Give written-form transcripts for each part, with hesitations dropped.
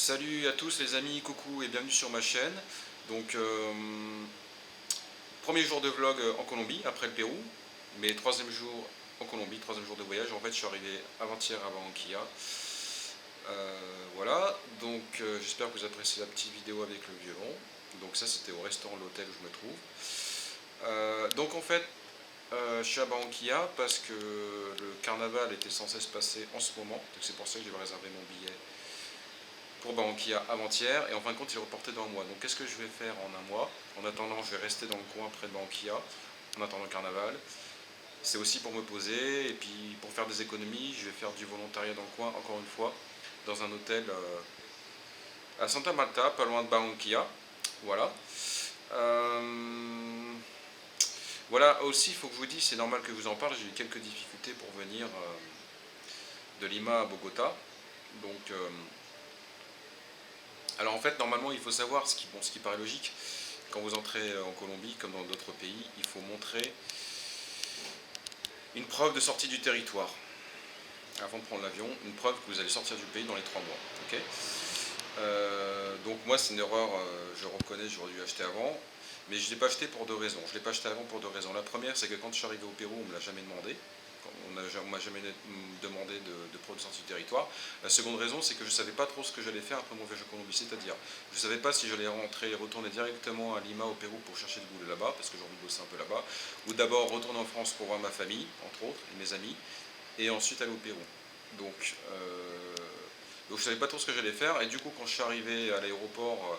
Salut à tous les amis, coucou et bienvenue sur ma chaîne. Donc premier jour de vlog en Colombie après le Pérou, mais troisième jour en Colombie, troisième jour de voyage. En fait je suis arrivé avant-hier à Barranquilla. Voilà, donc j'espère que vous appréciez la petite vidéo avec le violon. Donc ça c'était au restaurant de l'hôtel où je me trouve. Donc en fait je suis à Barranquilla parce que le carnaval était censé se passer en ce moment. Donc c'est pour ça que j'ai réservé mon billet pour Barranquilla avant-hier, et en fin de compte il est reporté dans un mois. Donc qu'est-ce que je vais faire en un mois? En attendant, je vais rester dans le coin près de Barranquilla, en attendant le carnaval. C'est aussi pour me poser, et puis pour faire des économies, je vais faire du volontariat dans le coin, encore une fois, dans un hôtel à Santa Marta, pas loin de Barranquilla. Voilà. Voilà, aussi il faut que je vous dise, c'est normal que je vous en parle, j'ai eu quelques difficultés pour venir de Lima à Bogota. Donc alors en fait, normalement, il faut savoir, ce qui paraît logique, quand vous entrez en Colombie, comme dans d'autres pays, il faut montrer une preuve de sortie du territoire. Avant de prendre l'avion, une preuve que vous allez sortir du pays dans les 3 mois. Okay, donc moi, c'est une erreur, je reconnais, j'aurais dû acheter avant, mais je ne l'ai pas acheté pour deux raisons. Je ne l'ai pas acheté avant pour deux raisons. La première, c'est que quand je suis arrivé au Pérou, on ne me l'a jamais demandé. On ne m'a jamais demandé de preuve de sortie du territoire. La seconde raison, c'est que je ne savais pas trop ce que j'allais faire après mon voyage en Colombie. C'est-à-dire, je ne savais pas si j'allais retourner directement à Lima, au Pérou, pour chercher du boulot là-bas, parce que j'ai envie de bosser un peu là-bas, ou d'abord retourner en France pour voir ma famille, entre autres, et mes amis, et ensuite aller au Pérou. Donc je ne savais pas trop ce que j'allais faire, et du coup, quand je suis arrivé à l'aéroport,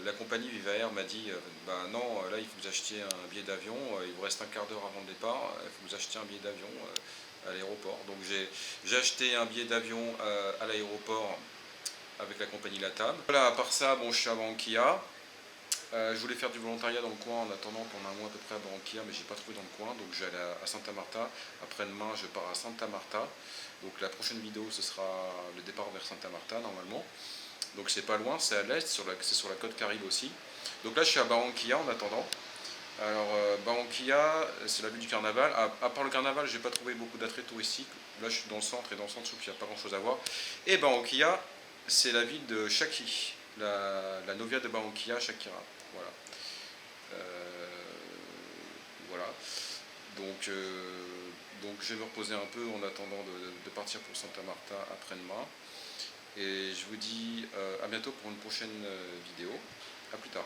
la compagnie Viva Air m'a dit bah non, là il faut que vous achetiez un billet d'avion, il vous reste un quart d'heure avant le départ, il faut que vous achetiez un billet d'avion à l'aéroport. Donc j'ai acheté un billet d'avion à l'aéroport avec la compagnie Latam. Voilà, à part ça, bon, je suis à Barranquilla. Je voulais faire du volontariat dans le coin en attendant pendant un mois à peu près à Barranquilla, mais j'ai pas trouvé dans le coin, donc je vais aller à Santa Marta. Après-demain, je pars à Santa Marta. Donc la prochaine vidéo, ce sera le départ vers Santa Marta normalement. Donc c'est pas loin, c'est à l'est, c'est sur la côte Caraïbe aussi. Donc là je suis à Barranquilla en attendant. Alors Barranquilla, c'est la ville du carnaval. À part le carnaval, j'ai pas trouvé beaucoup d'attraits touristiques. Là je suis dans le centre, et dans le centre je trouve qu'il n'y a pas grand chose à voir. Et Barranquilla, c'est la ville de Shaki, la novia de Barranquilla, Shakira. Voilà. Voilà. Donc je vais me reposer un peu en attendant de partir pour Santa Marta après-demain. Et je vous dis à bientôt pour une prochaine vidéo. A plus tard.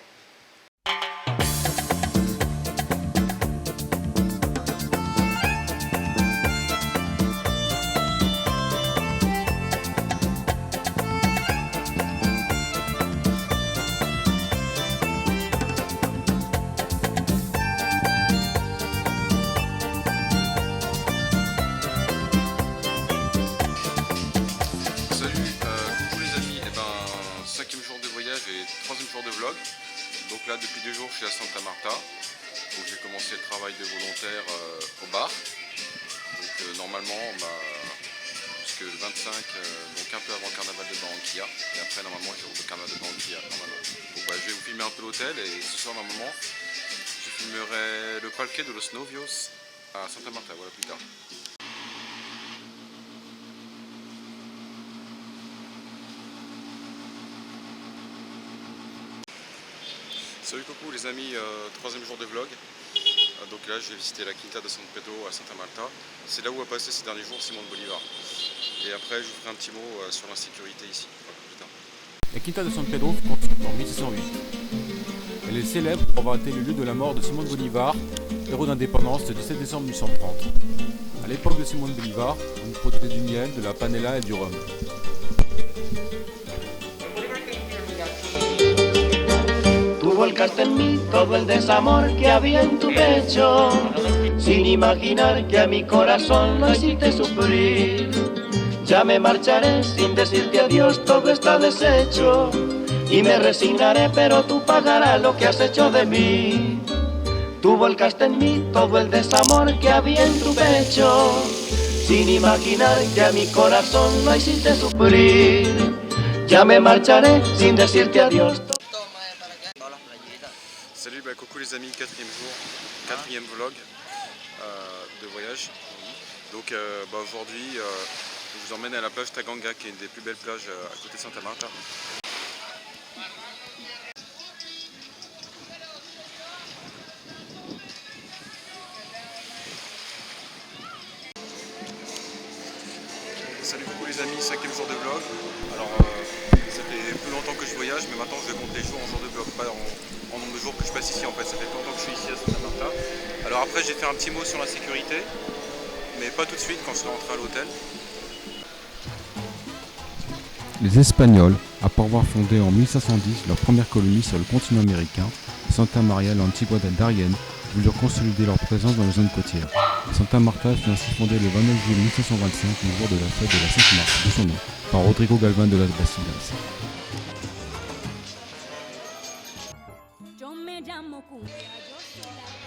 Coucou les amis, et ben, 5e jour de voyage et 3e jour de vlog. Donc là depuis 2 jours je suis à Santa Marta. Donc j'ai commencé le travail de volontaire au bar. Donc normalement, puisque le 25, donc un peu avant le carnaval de Barranquilla, et après normalement je roule le carnaval de Barranquilla normalement. Donc je vais vous filmer un peu l'hôtel, et ce soir normalement je filmerai le Parque de los Novios à Santa Marta, voilà plus tard. Salut coucou les amis, 3e jour de vlog. Donc là je vais visiter la Quinta de San Pedro à Santa Marta. C'est là où a passé ces derniers jours Simón Bolívar. Et après je vous ferai un petit mot sur l'insécurité ici. Voilà, La Quinta de San Pedro fut construite en 1608. Elle est célèbre pour avoir été le lieu de la mort de Simón Bolívar, héros d'indépendance le 17 décembre 1830. À l'époque de Simón Bolívar, on y produisait du miel, de la panela et du rhum. Tú volcaste en mí todo el desamor que había en tu pecho, sin imaginar que a mi corazón lo hiciste sufrir. Ya me marcharé sin decirte adiós, todo está deshecho, y me resignaré, pero tú pagarás lo que has hecho de mí. Tú volcaste en mí todo el desamor que había en tu pecho, sin imaginar que a mi corazón lo hiciste sufrir. Ya me marcharé sin decirte adiós. Salut, coucou les amis, 4e jour, 4e vlog de voyage. Donc aujourd'hui Je vous emmène à la plage Taganga, qui est une des plus belles plages à côté de Santa Marta. Salut beaucoup les amis, 5e jour de vlog. Alors ça fait plus longtemps que je voyage, mais maintenant je compte les jours en jour de vlog, pas en nombre de jours que je passe ici en fait. Ça fait plus longtemps que je suis ici à Santa Marta. Alors après je vais faire un petit mot sur la sécurité, mais pas tout de suite quand je serai rentré à l'hôtel. Les Espagnols, après avoir fondé en 1510 leur première colonie sur le continent américain, Santa María la Antigua del Darien, voulurent consolider leur présence dans les zones côtières. Santa Marta fut ainsi fondée le 29 juillet 1525, le jour de la fête de la Sainte Marthe, de son nom, par Rodrigo Galván de las Bastidas.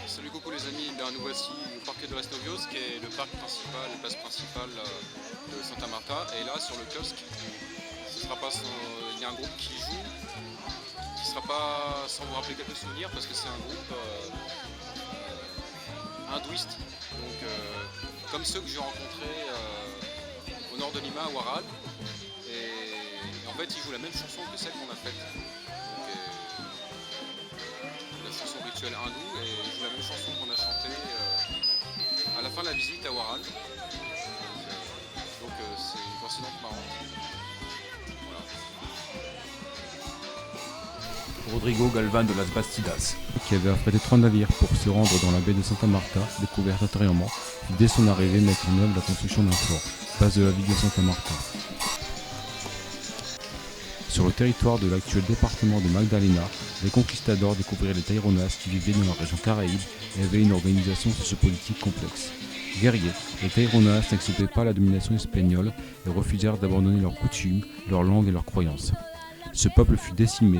Salut coucou les amis, nous voici au Parque de las Novios, qui est le parc principal, la place principale de Santa Marta. Et là sur le kiosque, il y a un groupe qui joue, qui ne sera pas sans vous rappeler quelques souvenirs, parce que c'est un groupe hindouiste, donc comme ceux que j'ai rencontrés au nord de Lima, à Huaral. Et en fait ils jouent la même chanson que celle qu'on a faite. La chanson rituelle hindoue, et ils jouent la même chanson qu'on a chantée à la fin de la visite à Huaral. Donc c'est une coïncidence marrante. Voilà. Rodrigo Galván de las Bastidas, qui avait affrété 3 navires pour se rendre dans la baie de Santa Marta, découverte antérieurement, puis dès son arrivée mettre en œuvre la construction d'un fort, base de la ville de Santa Marta. Sur le territoire de l'actuel département de Magdalena, les conquistadors découvrirent les Taïronas qui vivaient dans la région Caraïbe et avaient une organisation sociopolitique complexe. Guerriers, les Taïronas n'acceptaient pas la domination espagnole et refusèrent d'abandonner leurs coutumes, leur langue et leurs croyances. Ce peuple fut décimé.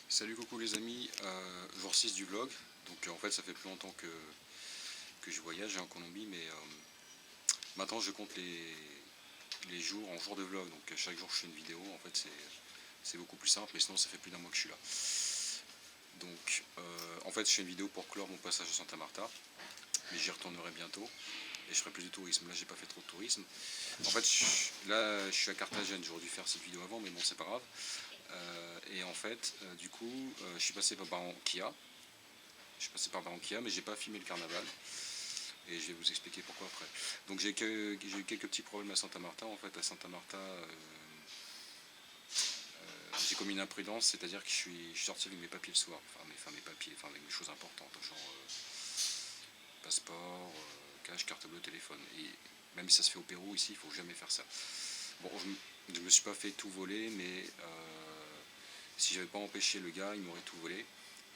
Salut coucou les amis, jour 6 du vlog. Donc en fait ça fait plus longtemps que je voyage en Colombie, mais maintenant je compte les jours en jour de vlog. Donc chaque jour je fais une vidéo, en fait c'est beaucoup plus simple, mais sinon ça fait plus d'un mois que je suis là. Donc en fait je fais une vidéo pour clore mon passage à Santa Marta, mais j'y retournerai bientôt et je ferai plus de tourisme. Là j'ai pas fait trop de tourisme. En fait là je suis à Carthagène, j'aurais dû faire cette vidéo avant, mais bon c'est pas grave. Et en fait, du coup, je suis passé par Barranquilla. Mais j'ai pas filmé le carnaval. Et je vais vous expliquer pourquoi après. Donc j'ai eu quelques petits problèmes à Santa Marta. En fait, à Santa Marta, j'ai commis une imprudence, c'est-à-dire que je suis sorti avec mes papiers le soir. Mes papiers, avec des choses importantes, genre passeport, cash, carte bleue, téléphone. Et même si ça se fait au Pérou, ici, il faut jamais faire ça. Bon, je me suis pas fait tout voler, mais si j'avais pas empêché le gars, il m'aurait tout volé.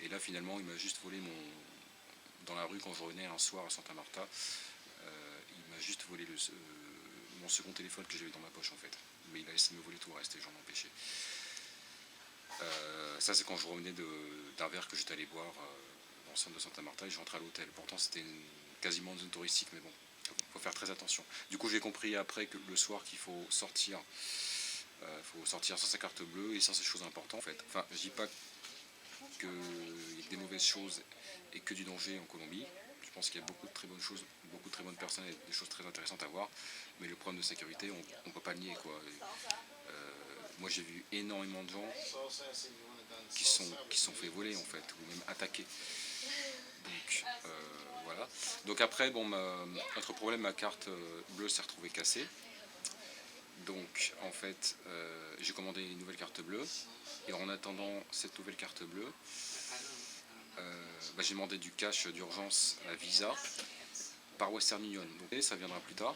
Et là, finalement, il m'a juste volé dans la rue quand je revenais un soir à Santa Marta. Il m'a juste volé mon second téléphone que j'avais dans ma poche en fait. Mais il a essayé de me voler tout le reste et j'en ai empêché. Ça, c'est quand je revenais d'un verre que j'étais allé boire dans le centre de Santa Marta et je rentrais à l'hôtel. Pourtant, c'était quasiment une zone touristique, mais bon, il faut faire très attention. Du coup, j'ai compris après que le soir qu'il faut sortir. Sans sa carte bleue et sans ces choses importantes en fait. Enfin, je dis pas qu'il y a que des mauvaises choses et que du danger en Colombie. Je pense qu'il y a beaucoup de très bonnes choses, beaucoup de très bonnes personnes et des choses très intéressantes à voir. Mais le problème de sécurité, on ne peut pas le nier quoi. Moi j'ai vu énormément de gens qui sont fait voler en fait, ou même attaqués. Donc voilà. Donc après, bon, notre problème, ma carte bleue s'est retrouvée cassée. Donc en fait j'ai commandé une nouvelle carte bleue et en attendant cette nouvelle carte bleue j'ai demandé du cash d'urgence à Visa par Western Union. Donc ça viendra plus tard.